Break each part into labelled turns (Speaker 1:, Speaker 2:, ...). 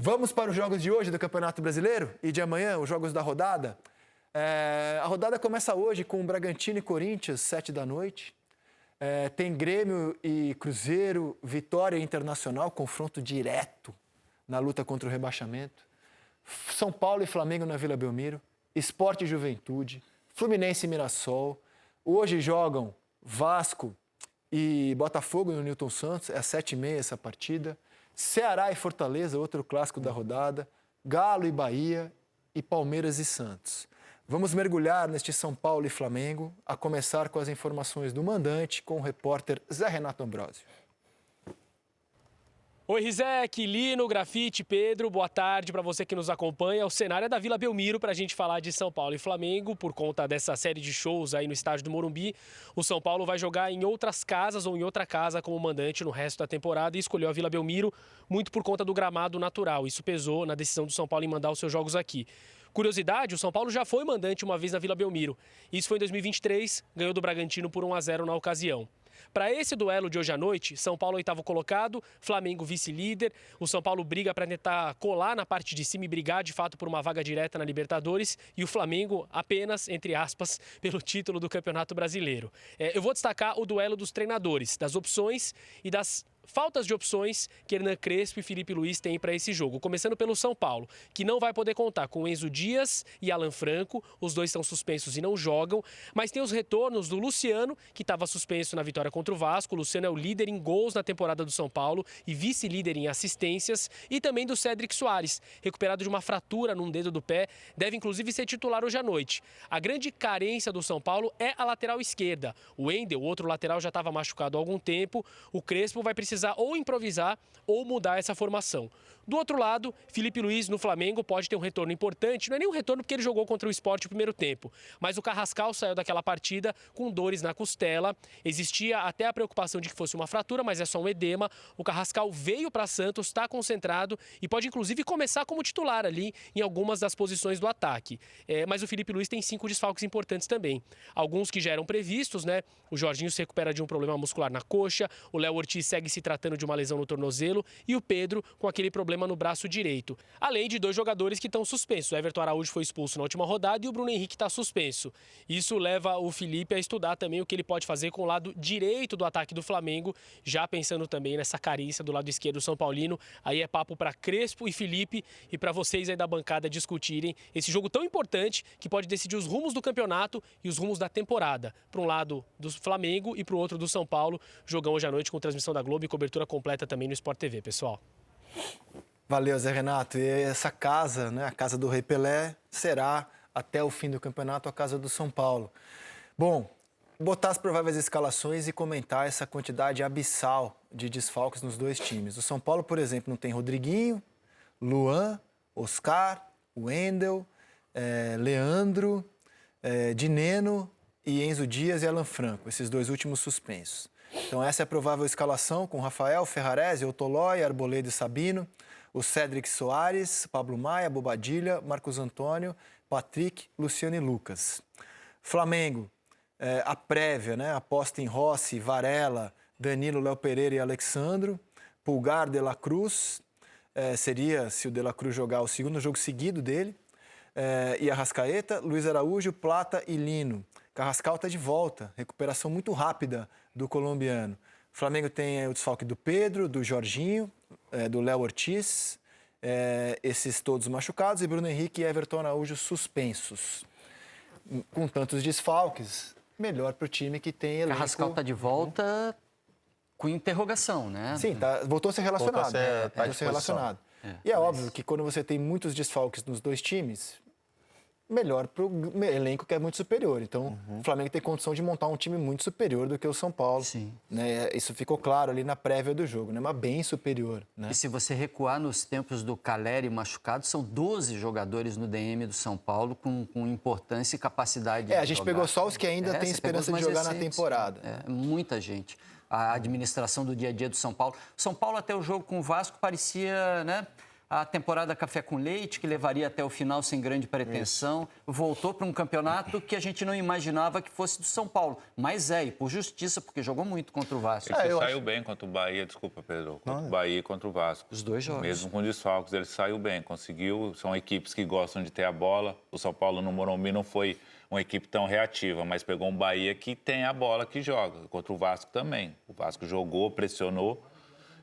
Speaker 1: Vamos para os jogos de hoje do Campeonato Brasileiro e de amanhã, os jogos da rodada. A rodada começa hoje com Bragantino e Corinthians, 7h. Tem Grêmio e Cruzeiro, Vitória e Internacional, confronto direto na luta contra o rebaixamento. São Paulo e Flamengo na Vila Belmiro, Sport e Juventude, Fluminense e Mirassol. Hoje jogam Vasco e Botafogo no Newton Santos, é às 7h30 essa partida. Ceará e Fortaleza, outro clássico da rodada. Galo e Bahia e Palmeiras e Santos. Vamos mergulhar neste São Paulo e Flamengo, a começar com as informações do mandante, com o repórter Zé Renato Ambrosio.
Speaker 2: Oi, Rizek, Lino, Grafite, Pedro, boa tarde para você que nos acompanha. O cenário é da Vila Belmiro para a gente falar de São Paulo e Flamengo. Por conta dessa série de shows aí no estádio do Morumbi, o São Paulo vai jogar em outras casas ou em outra casa como mandante no resto da temporada e escolheu a Vila Belmiro muito por conta do gramado natural. Isso pesou na decisão do São Paulo em mandar os seus jogos aqui. Curiosidade, o São Paulo já foi mandante uma vez na Vila Belmiro. Isso foi em 2023, ganhou do Bragantino por 1-0 na ocasião. Para esse duelo de hoje à noite, São Paulo 8º colocado, Flamengo vice-líder. O São Paulo briga para tentar colar na parte de cima e brigar de fato por uma vaga direta na Libertadores. E o Flamengo apenas, entre aspas, pelo título do Campeonato Brasileiro. Eu vou destacar o duelo dos treinadores, das opções e das faltas de opções que Hernan Crespo e Felipe Luiz têm para esse jogo. Começando pelo São Paulo, que não vai poder contar com Enzo Dias e Alan Franco. Os dois estão suspensos e não jogam. Mas tem os retornos do Luciano, que estava suspenso na vitória contra o Vasco. O Luciano é o líder em gols na temporada do São Paulo e vice-líder em assistências. E também do Cédric Soares, recuperado de uma fratura num dedo do pé. Deve inclusive ser titular hoje à noite. A grande carência do São Paulo é a lateral esquerda. O Wendel, o outro lateral, já estava machucado há algum tempo. O Crespo vai precisar ou improvisar ou mudar essa formação. Do outro lado, Felipe Luiz no Flamengo pode ter um retorno importante. Não é nem um retorno porque ele jogou contra o Sport no primeiro tempo. Mas o Carrascal saiu daquela partida com dores na costela. Existia até a preocupação de que fosse uma fratura, mas é só um edema. O Carrascal veio para Santos, está concentrado e pode inclusive começar como titular ali em algumas das posições do ataque. Mas o Felipe Luiz tem 5 desfalques importantes também. Alguns que já eram previstos, né? O Jorginho se recupera de um problema muscular na coxa. O Léo Ortiz segue se tratando de uma lesão no tornozelo. E o Pedro com aquele problema no braço direito. Além de 2 jogadores que estão suspensos. O Everton Araújo foi expulso na última rodada e o Bruno Henrique está suspenso. Isso leva o Felipe a estudar também o que ele pode fazer com o lado direito do ataque do Flamengo, já pensando também nessa carência do lado esquerdo do São Paulino. Aí é papo para Crespo e Felipe e para vocês aí da bancada discutirem esse jogo tão importante que pode decidir os rumos do campeonato e os rumos da temporada. Para um lado do Flamengo e para o outro do São Paulo. Jogão hoje à noite com transmissão da Globo e cobertura completa também no Sport TV, pessoal.
Speaker 1: Valeu, Zé Renato. E essa casa, né, a casa do Rei Pelé, será, até o fim do campeonato, a casa do São Paulo. Bom, botar as prováveis escalações e comentar essa quantidade abissal de desfalques nos 2 times. O São Paulo, por exemplo, não tem Rodriguinho, Luan, Oscar, Wendel, Leandro, Dineno e Enzo Dias e Alan Franco, esses 2 últimos suspensos. Então essa é a provável escalação com Rafael, Ferrarese, Otolói, Arboleda e Sabino, o Cédric Soares, Pablo Maia, Bobadilha, Marcos Antônio, Patrick, Luciano e Lucas. Flamengo, a prévia, né? Aposta em Rossi, Varela, Danilo, Léo Pereira e Alexandro, Pulgar, De La Cruz, seria, se o De La Cruz jogar, o segundo jogo seguido dele, e Arrascaeta, Luiz Araújo, Plata e Lino. Carrascal está de volta, recuperação muito rápida do colombiano. O Flamengo tem o desfalque do Pedro, do Jorginho, do Léo Ortiz, esses todos machucados, e Bruno Henrique e Everton Araújo suspensos. Com tantos desfalques, melhor para o time que tem elenco.
Speaker 3: Carrascal está de volta com interrogação, né?
Speaker 1: Sim, voltou a ser relacionado. Voltou a ser relacionado. E é óbvio que quando você tem muitos desfalques nos 2 times, melhor para o elenco que é muito superior. Então, o Flamengo tem condição de montar um time muito superior do que o São Paulo.
Speaker 3: Sim.
Speaker 1: Né? Isso ficou claro ali na prévia do jogo, né? Mas bem superior. Né?
Speaker 3: E se você recuar nos tempos do Caleri machucado, são 12 jogadores no DM do São Paulo com importância e capacidade de
Speaker 1: a gente
Speaker 3: jogar.
Speaker 1: pegou só os que ainda têm esperança de jogar na temporada.
Speaker 3: Muita gente. A administração do dia a dia do São Paulo. São Paulo até o jogo com o Vasco parecia, né, a temporada café com leite, que levaria até o final sem grande pretensão, voltou para um campeonato que a gente não imaginava que fosse do São Paulo. Mas e por justiça, porque jogou muito contra o Vasco.
Speaker 4: Ele saiu bem contra o Bahia, desculpa, Pedro, contra o Bahia e contra o Vasco.
Speaker 3: Os dois jogos.
Speaker 4: Mesmo com desfalques, ele saiu bem, conseguiu. São equipes que gostam de ter a bola. O São Paulo no Morumbi não foi uma equipe tão reativa, mas pegou um Bahia que tem a bola que joga. Contra o Vasco também. O Vasco jogou, pressionou.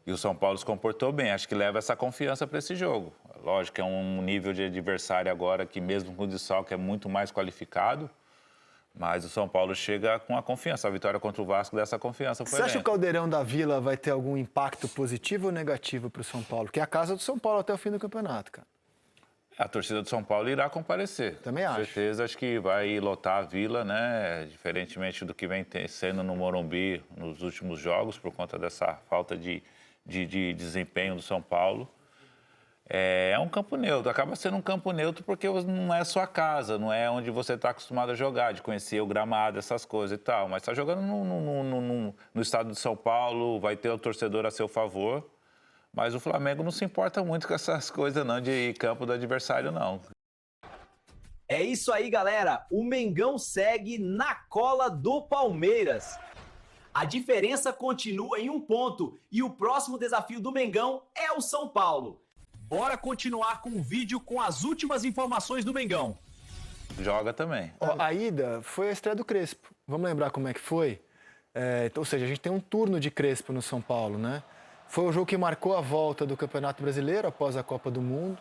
Speaker 4: E o São Paulo se comportou bem. Acho que leva essa confiança para esse jogo. Lógico que é um nível de adversário agora que, mesmo com o desfalque, é muito mais qualificado. Mas o São Paulo chega com a confiança. A vitória contra o Vasco dessa confiança foi.
Speaker 1: Você acha que o Caldeirão da Vila vai ter algum impacto positivo ou negativo para o São Paulo? Que é a casa do São Paulo até o fim do campeonato, cara.
Speaker 4: A torcida do São Paulo irá comparecer.
Speaker 1: Também acho.
Speaker 4: Com certeza, acho que vai lotar a Vila, né? Diferentemente do que vem sendo no Morumbi nos últimos jogos, por conta dessa falta de desempenho do São Paulo. É um campo neutro, acaba sendo um campo neutro porque não é sua casa, não é onde você está acostumado a jogar, de conhecer o gramado, essas coisas e tal. Mas está jogando no estado de São Paulo, vai ter o torcedor a seu favor. Mas o Flamengo não se importa muito com essas coisas não, de campo do adversário, não.
Speaker 5: É isso aí, galera. O Mengão segue na cola do Palmeiras. A diferença continua em 1 ponto e o próximo desafio do Mengão é o São Paulo. Bora continuar com o vídeo com as últimas informações do Mengão.
Speaker 4: Joga também.
Speaker 1: A ida foi a estreia do Crespo. Vamos lembrar como é que foi? Ou seja, a gente tem um turno de Crespo no São Paulo, né? Foi o jogo que marcou a volta do Campeonato Brasileiro após a Copa do Mundo.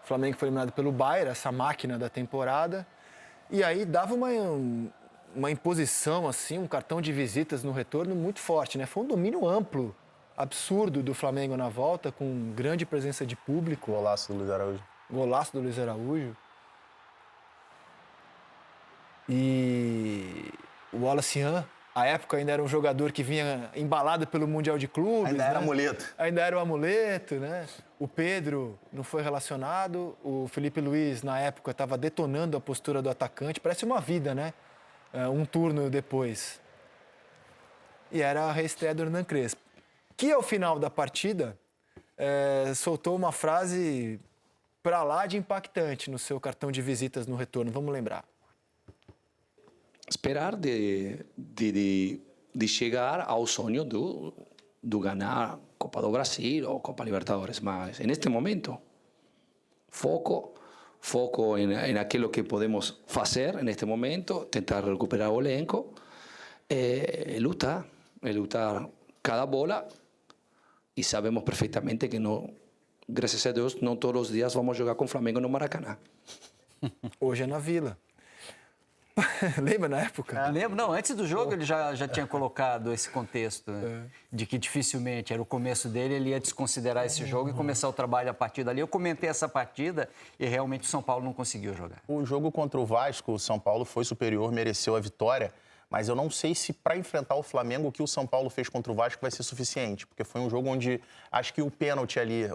Speaker 1: O Flamengo foi eliminado pelo Bayern, essa máquina da temporada. E aí dava uma imposição, assim, um cartão de visitas no retorno muito forte, né? Foi um domínio amplo, absurdo do Flamengo na volta, com grande presença de público.
Speaker 6: Golaço do Luiz Araújo.
Speaker 1: Golaço do Luiz Araújo. E o Wallace Yan, à época, ainda era um jogador que vinha embalado pelo Mundial de Clubes.
Speaker 6: Ainda era
Speaker 1: né?
Speaker 6: amuleto.
Speaker 1: Ainda era o amuleto, né? O Pedro não foi relacionado. O Felipe Luiz, na época, estava detonando a postura do atacante. Parece uma vida, né? Um turno depois. E era a reestreia do Hernan Crespo, que ao final da partida soltou uma frase para lá de impactante no seu cartão de visitas no retorno. Vamos lembrar.
Speaker 7: Esperar de chegar ao sonho do ganhar Copa do Brasil ou Copa Libertadores, mas neste momento foco en aquilo que podemos fazer neste momento, tentar recuperar o elenco, lutar cada bola, e sabemos perfeitamente que não, graças a Deus, não todos os dias vamos jogar com o Flamengo no Maracanã.
Speaker 1: Hoje é na Vila. Lembra na época?
Speaker 3: Lembro, não, antes do jogo ele já tinha colocado esse contexto, né? De que dificilmente era o começo dele, ele ia desconsiderar esse jogo e começar o trabalho a partir dali. Eu comentei essa partida e realmente o São Paulo não conseguiu jogar.
Speaker 6: O jogo contra o Vasco, o São Paulo foi superior, mereceu a vitória, mas eu não sei se para enfrentar o Flamengo o que o São Paulo fez contra o Vasco vai ser suficiente, porque foi um jogo onde acho que o pênalti ali,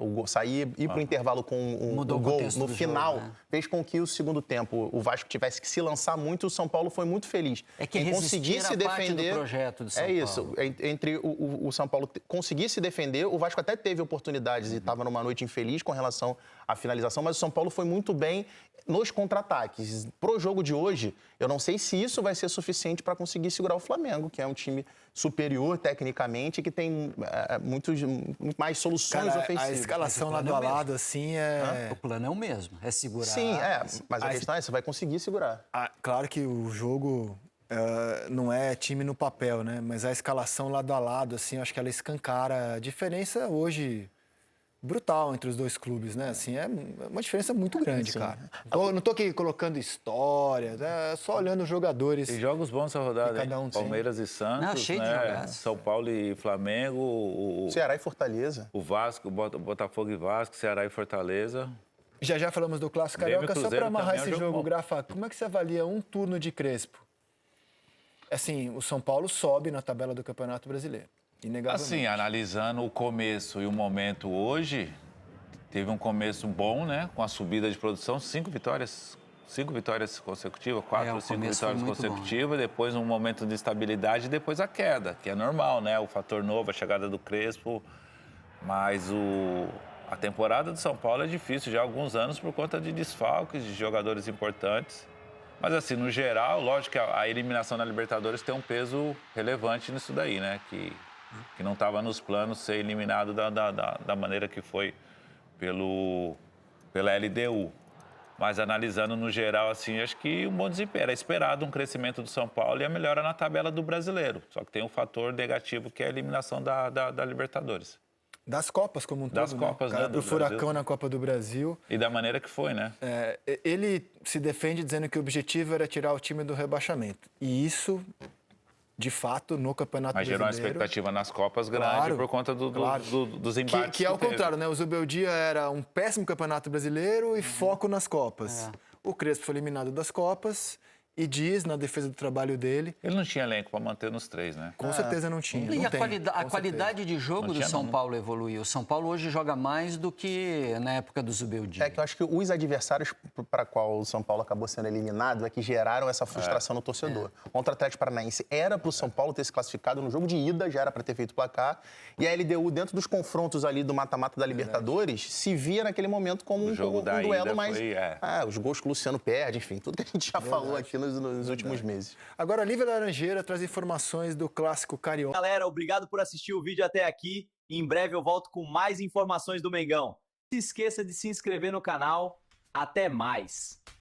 Speaker 6: ir para o intervalo com o gol no final,
Speaker 3: jogo, né?
Speaker 6: Fez com que o segundo tempo o Vasco tivesse que se lançar muito e o São Paulo foi muito feliz.
Speaker 3: É que
Speaker 6: quem conseguisse defender,
Speaker 3: do projeto do São Paulo.
Speaker 6: isso, entre o São Paulo conseguir se defender, o Vasco até teve oportunidades e estava numa noite infeliz com relação à finalização, mas o São Paulo foi muito bem nos contra-ataques. Pro jogo de hoje, eu não sei se isso vai ser suficiente para conseguir segurar o Flamengo, que é um time superior tecnicamente, que tem muito mais soluções ofensivas.
Speaker 1: A escalação lado a lado, assim,
Speaker 3: O plano é o mesmo, é segurar.
Speaker 6: Sim, mas a questão é, você vai conseguir segurar.
Speaker 1: Claro que o jogo não é time no papel, né? Mas a escalação lado a lado, assim, eu acho que ela escancara a diferença hoje brutal entre os dois clubes, né? Assim, é uma diferença muito grande, cara. Não tô aqui colocando história, só olhando os jogadores.
Speaker 4: Tem jogos bons essa rodada,
Speaker 1: cada um
Speaker 4: hein?
Speaker 1: tem.
Speaker 4: Palmeiras e Santos,
Speaker 3: Não, cheio de jogadas.
Speaker 4: São Paulo e Flamengo,
Speaker 6: Ceará e Fortaleza.
Speaker 4: o Vasco, Botafogo e Vasco, Ceará e Fortaleza.
Speaker 1: Já falamos do Clássico
Speaker 4: Grêmio e
Speaker 1: Carioca, só
Speaker 4: Cruzeiro
Speaker 1: para amarrar
Speaker 4: também é um
Speaker 1: esse
Speaker 4: jogo
Speaker 1: jogo,
Speaker 4: bom.
Speaker 1: Grafa, como é que você avalia um turno de Crespo? Assim, o São Paulo sobe na tabela do Campeonato Brasileiro, inegavelmente.
Speaker 4: Assim, analisando o começo e o momento hoje, teve um começo bom, né? Com a subida de produção, 5 vitórias consecutivas, 4 ou 5
Speaker 3: começo foi
Speaker 4: vitórias
Speaker 3: muito
Speaker 4: consecutivas, depois um momento de estabilidade e depois a queda, que é normal, né? O fator novo, a chegada do Crespo, mas A temporada do São Paulo é difícil já há alguns anos por conta de desfalques de jogadores importantes. Mas, assim, no geral, lógico que a eliminação na Libertadores tem um peso relevante nisso daí, né? Que não estava nos planos ser eliminado da maneira que foi pela LDU. Mas analisando no geral, assim, acho que um bom desempenho. Era esperado um crescimento do São Paulo e a melhora na tabela do brasileiro. Só que tem um fator negativo que é a eliminação da Libertadores.
Speaker 1: Das Copas como um todo,
Speaker 4: Das Copas, né?
Speaker 1: Do Furacão na Copa do Brasil.
Speaker 4: E da maneira que foi, né?
Speaker 1: Ele se defende dizendo que o objetivo era tirar o time do rebaixamento. E isso, de fato, no Campeonato Brasileiro...
Speaker 4: Mas gerou uma expectativa nas Copas grande por conta dos embates
Speaker 1: que é o contrário, né? O Zubeldia era um péssimo Campeonato Brasileiro e foco nas Copas. O Crespo foi eliminado das Copas e diz, na defesa do trabalho dele...
Speaker 4: Ele não tinha elenco para manter nos 3, né?
Speaker 1: Com certeza não tinha.
Speaker 3: E a qualidade de jogo do São Paulo evoluiu. O São Paulo hoje joga mais do que na época do Zubeldia.
Speaker 6: É que eu acho que os adversários para qual o São Paulo acabou sendo eliminado é que geraram essa frustração no torcedor. Contra o Atlético Paranaense era para o São Paulo ter se classificado no jogo de ida, já era para ter feito placar. E a LDU, dentro dos confrontos ali do mata-mata da Libertadores, se via naquele momento como um duelo mais... os gols que o Luciano perde, enfim, tudo que a gente já falou aqui nos últimos meses.
Speaker 1: Agora, a Lívia Laranjeira traz informações do clássico carioca.
Speaker 5: Galera, obrigado por assistir o vídeo até aqui. Em breve eu volto com mais informações do Mengão. Não se esqueça de se inscrever no canal. Até mais!